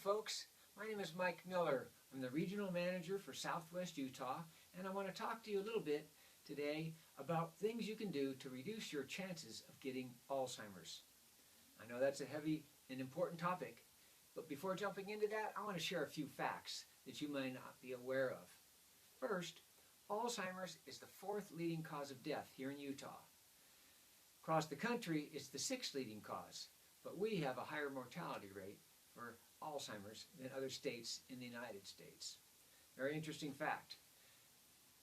folks. My name is Mike Miller. I'm the Regional Manager for Southwest Utah, and I want to talk to you a little bit today about things you can do to reduce your chances of getting Alzheimer's. I know that's a heavy and important topic, but before jumping into that, I want to share a few facts that you may not be aware of. First, Alzheimer's is the fourth leading cause of death here in Utah. Across the country, it's the sixth leading cause, but we have a higher mortality rate for Alzheimer's than other states in the United States. Very interesting fact.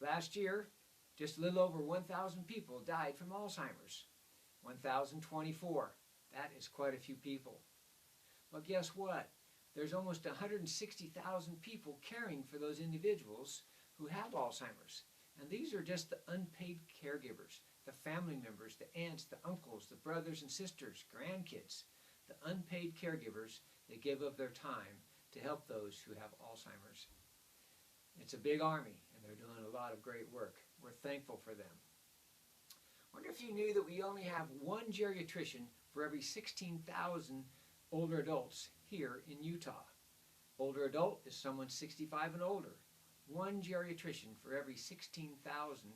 Last year, just a little over 1,000 people died from Alzheimer's. 1,024. That is quite a few people. But guess what? There's almost 160,000 people caring for those individuals who have Alzheimer's. And these are just the unpaid caregivers, the family members, the aunts, the uncles, the brothers and sisters, grandkids, the unpaid caregivers that give of their time to help those who have Alzheimer's. It's a big army, and they're doing a lot of great work. We're thankful for them. I wonder if you knew that we only have one geriatrician for every 16,000 older adults here in Utah. Older adult is someone 65 and older. One geriatrician for every 16,000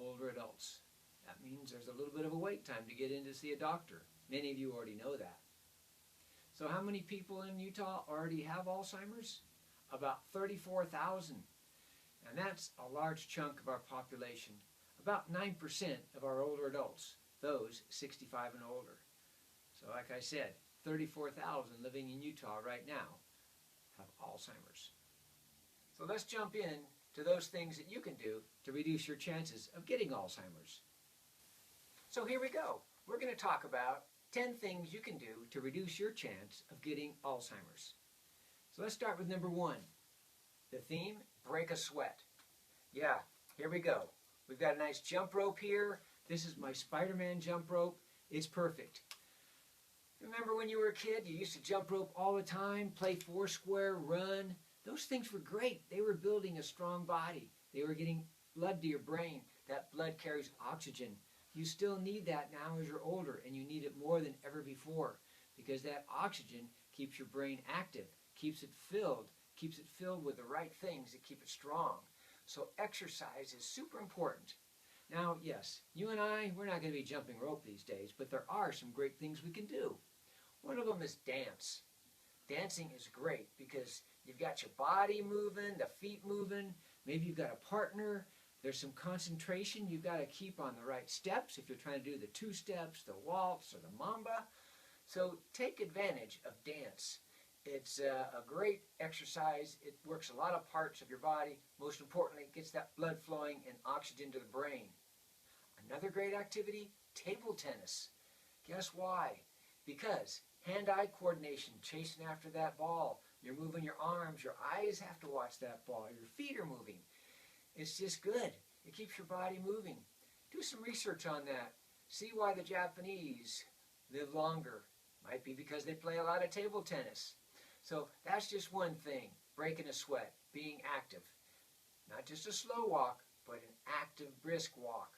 older adults. That means there's a little bit of a wait time to get in to see a doctor. Many of you already know that. So how many people in Utah already have Alzheimer's? About 34,000. And that's a large chunk of our population. About 9% of our older adults, those 65 and older. So like I said, 34,000 living in Utah right now have Alzheimer's. So let's jump in to those things that you can do to reduce your chances of getting Alzheimer's. So here we go. We're going to talk about 10 things you can do to reduce your chance of getting Alzheimer's. So let's start with number 1. The theme, break a sweat. Yeah, here we go. We've got a nice jump rope here. This is my Spider-Man jump rope. It's perfect. Remember when you were a kid, you used to jump rope all the time, play foursquare, run. Those things were great. They were building a strong body. They were getting blood to your brain. That blood carries oxygen. You still need that now as you're older, and you need it more than ever before because that oxygen keeps your brain active, keeps it filled with the right things that keep it strong. So exercise is super important. Now, yes, you and I, we're not going to be jumping rope these days, but there are some great things we can do. One of them is dance. Dancing is great because you've got your body moving, the feet moving, maybe you've got a partner. There's some concentration you've got to keep on the right steps if you're trying to do the 2 steps, the waltz, or the mamba. So take advantage of dance. It's a great exercise. It works a lot of parts of your body. Most importantly, it gets that blood flowing and oxygen to the brain. Another great activity, table tennis. Guess why? Because hand-eye coordination, chasing after that ball. You're moving your arms, your eyes have to watch that ball, your feet are moving. It's just good. It keeps your body moving. Do some research on that. See why the Japanese live longer. Might be because they play a lot of table tennis. So that's just one thing, breaking a sweat, being active. Not just a slow walk, but an active, brisk walk.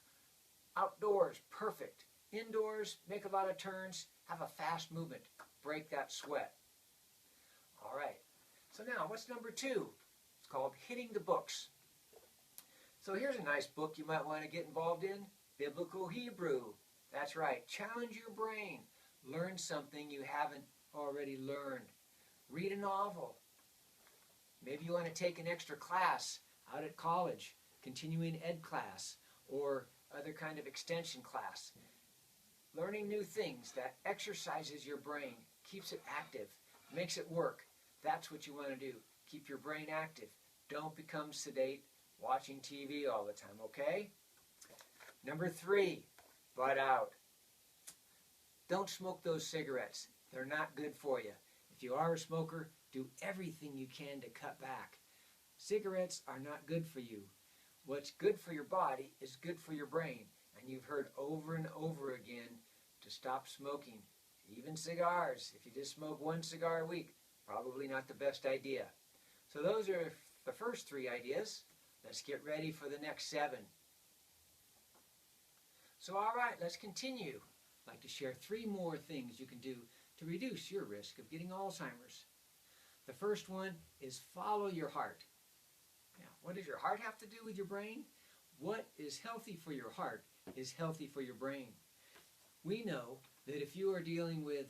Outdoors, perfect. Indoors, make a lot of turns, have a fast movement, break that sweat. All right, so now what's number 2? It's called hitting the books. So here's a nice book you might want to get involved in, Biblical Hebrew. That's right, challenge your brain. Learn something you haven't already learned. Read a novel. Maybe you want to take an extra class out at college, continuing ed class, or other kind of extension class. Learning new things that exercises your brain, keeps it active, makes it work. That's what you want to do. Keep your brain active. Don't become sedate watching TV all the time, okay? Number 3, butt out. Don't smoke those cigarettes. They're not good for you. If you are a smoker, do everything you can to cut back. Cigarettes are not good for you. What's good for your body is good for your brain. And you've heard over and over again to stop smoking. Even cigars. If you just smoke 1 cigar a week, probably not the best idea. So those are the first 3 ideas. Let's get ready for the next 7. So all right, let's continue. I'd like to share 3 more things you can do to reduce your risk of getting Alzheimer's. The first one is follow your heart. Now, what does your heart have to do with your brain? What is healthy for your heart is healthy for your brain. We know that if you are dealing with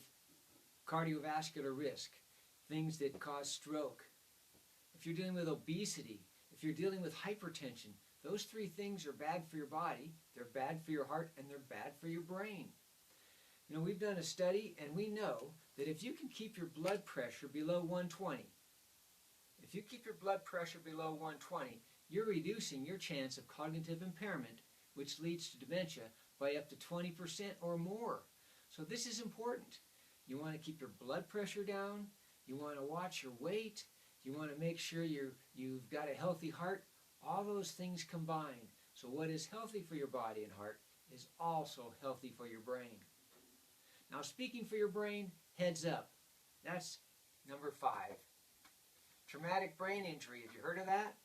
cardiovascular risk, things that cause stroke, if you're dealing with obesity, if you're dealing with hypertension, those three things are bad for your body, they're bad for your heart, and they're bad for your brain. You know, we've done a study, and we know that if you can keep your blood pressure below 120, if you keep your blood pressure below 120, you're reducing your chance of cognitive impairment, which leads to dementia, by up to 20% or more. So this is important. You want to keep your blood pressure down, you want to watch your weight, you want to make sure you've got a healthy heart. All those things combined. So what is healthy for your body and heart is also healthy for your brain. Now, speaking for your brain, heads up. That's number 5. Traumatic brain injury. Have you heard of that?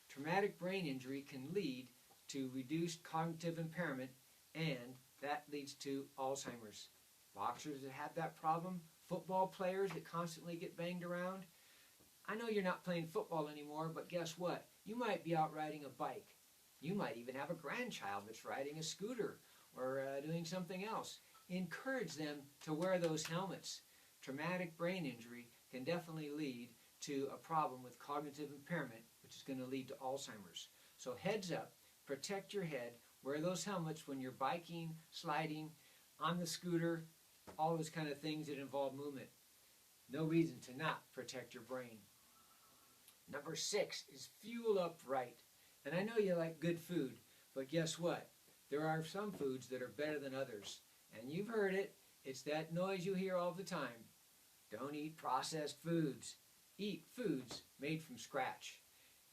Traumatic brain injury can lead to reduced cognitive impairment, and that leads to Alzheimer's. Boxers that have that problem, football players that constantly get banged around. I know you're not playing football anymore, but guess what? You might be out riding a bike. You might even have a grandchild that's riding a scooter or doing something else. Encourage them to wear those helmets. Traumatic brain injury can definitely lead to a problem with cognitive impairment, which is going to lead to Alzheimer's. So heads up, protect your head, wear those helmets when you're biking, sliding, on the scooter, all those kind of things that involve movement. No reason to not protect your brain. Number 6 is fuel up right. And I know you like good food, but guess what? There are some foods that are better than others. And you've heard it. It's that noise you hear all the time. Don't eat processed foods. Eat foods made from scratch.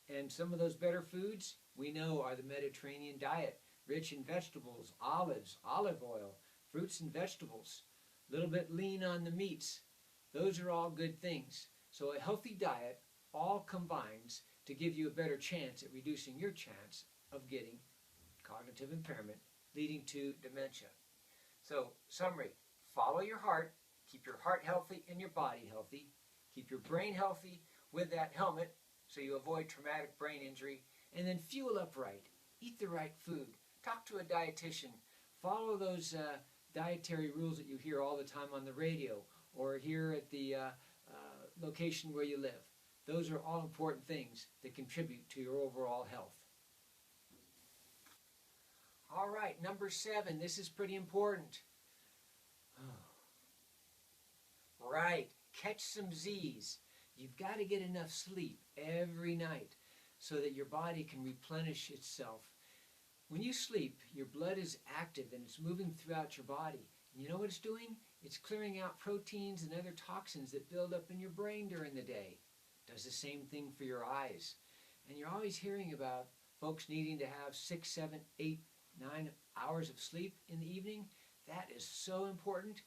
And some of those better foods we know are the Mediterranean diet, rich in vegetables, olives, olive oil, fruits and vegetables, a little bit lean on the meats. Those are all good things. So a healthy diet all combines to give you a better chance at reducing your chance of getting cognitive impairment, leading to dementia. So, summary, follow your heart, keep your heart healthy and your body healthy, keep your brain healthy with that helmet so you avoid traumatic brain injury, and then fuel up right, eat the right food, talk to a dietitian, follow those dietary rules that you hear all the time on the radio or here at the location where you live. Those are all important things that contribute to your overall health. All right, number 7, this is pretty important. Right, catch some Z's. You've got to get enough sleep every night so that your body can replenish itself. When you sleep, your blood is active and it's moving throughout your body. And you know what it's doing? It's clearing out proteins and other toxins that build up in your brain during the day. Does the same thing for your eyes. And you're always hearing about folks needing to have 6, 7, 8, 9 hours of sleep in the evening. That is so important.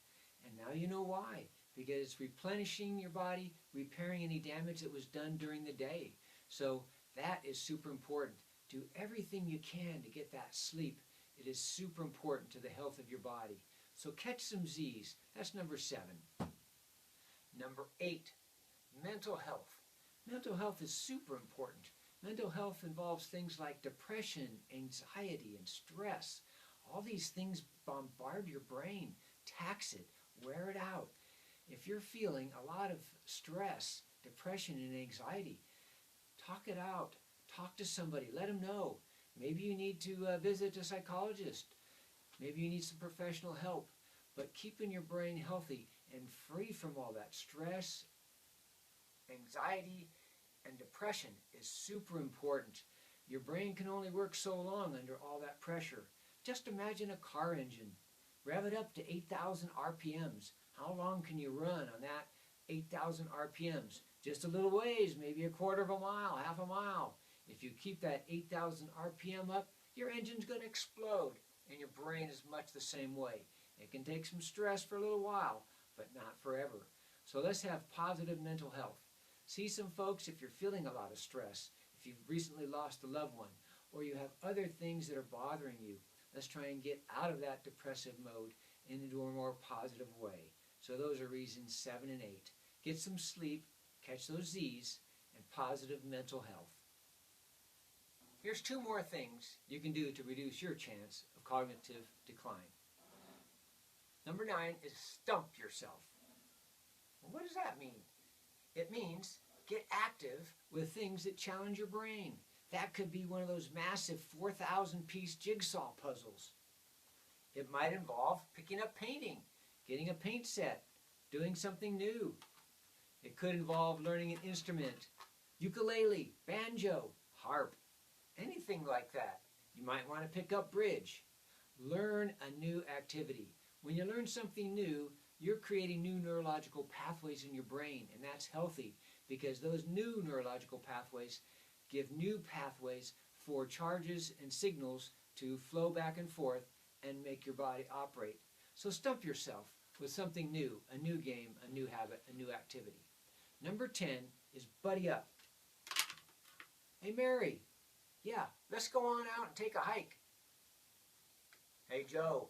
And now you know why. Because it's replenishing your body, repairing any damage that was done during the day. So that is super important. Do everything you can to get that sleep. It is super important to the health of your body. So catch some Z's. That's number 7. Number 8, mental health. Mental health is super important. Mental health involves things like depression, anxiety, and stress. All these things bombard your brain. Tax it. Wear it out. If you're feeling a lot of stress, depression, and anxiety, talk it out. Talk to somebody. Let them know. Maybe you need to visit a psychologist. Maybe you need some professional help. But keeping your brain healthy and free from all that stress, anxiety, and depression is super important. Your brain can only work so long under all that pressure. Just imagine a car engine. Rev it up to 8,000 RPMs. How long can you run on that 8,000 RPMs? Just a little ways, maybe a quarter of a mile, half a mile. If you keep that 8,000 RPM up, your engine's going to explode, and your brain is much the same way. It can take some stress for a little while, but not forever. So let's have positive mental health. See some folks if you're feeling a lot of stress, if you've recently lost a loved one, or you have other things that are bothering you. Let's try and get out of that depressive mode and into a more positive way. So those are reasons 7 and 8. Get some sleep, catch those Z's, and positive mental health. Here's 2 more things you can do to reduce your chance of cognitive decline. Number 9 is stump yourself. Well, what does that mean? It means get active with things that challenge your brain. That could be one of those massive 4,000-piece jigsaw puzzles. It might involve picking up painting, getting a paint set, doing something new. It could involve learning an instrument, ukulele, banjo, harp, anything like that. You might want to pick up bridge. Learn a new activity. When you learn something new, you're creating new neurological pathways in your brain, and that's healthy because those new neurological pathways give new pathways for charges and signals to flow back and forth and make your body operate. So stump yourself with something new, a new game, a new habit, a new activity. Number 10 is buddy up. Hey Mary, yeah, let's go on out and take a hike. Hey Joe,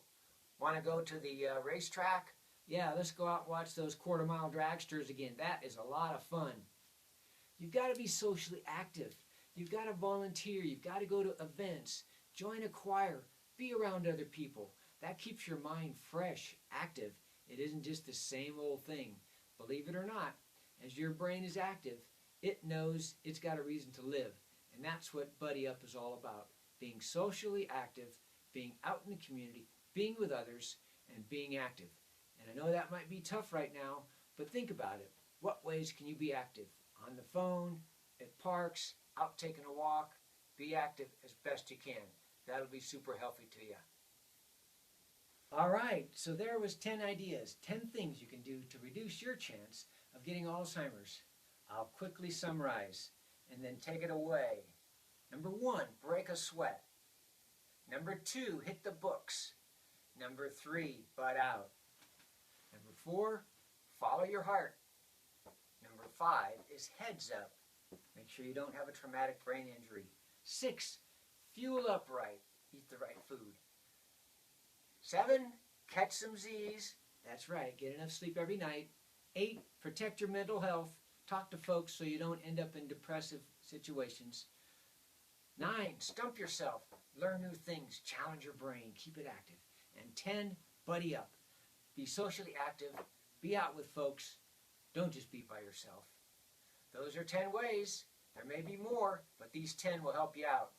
want to go to the racetrack? Yeah, let's go out and watch those quarter-mile dragsters again. That is a lot of fun. You've got to be socially active. You've got to volunteer. You've got to go to events, join a choir, be around other people. That keeps your mind fresh, active. It isn't just the same old thing. Believe it or not, as your brain is active, it knows it's got a reason to live. And that's what Buddy Up is all about. Being socially active, being out in the community, being with others, and being active. And I know that might be tough right now, but think about it. What ways can you be active? On the phone, at parks, out taking a walk. Be active as best you can. That'll be super healthy to you. All right, so there was 10 ideas, 10 things you can do to reduce your chance of getting Alzheimer's. I'll quickly summarize and then take it away. Number 1, break a sweat. Number 2, hit the books. Number 3, butt out. Number 4, follow your heart. Number 5 is heads up. Make sure you don't have a traumatic brain injury. 6, fuel up right. Eat the right food. 7, catch some Z's. That's right, get enough sleep every night. 8, protect your mental health. Talk to folks so you don't end up in depressive situations. 9, stump yourself. Learn new things. Challenge your brain. Keep it active. And 10, buddy up. Be socially active. Be out with folks. Don't just be by yourself. Those are 10 ways. There may be more, but these 10 will help you out.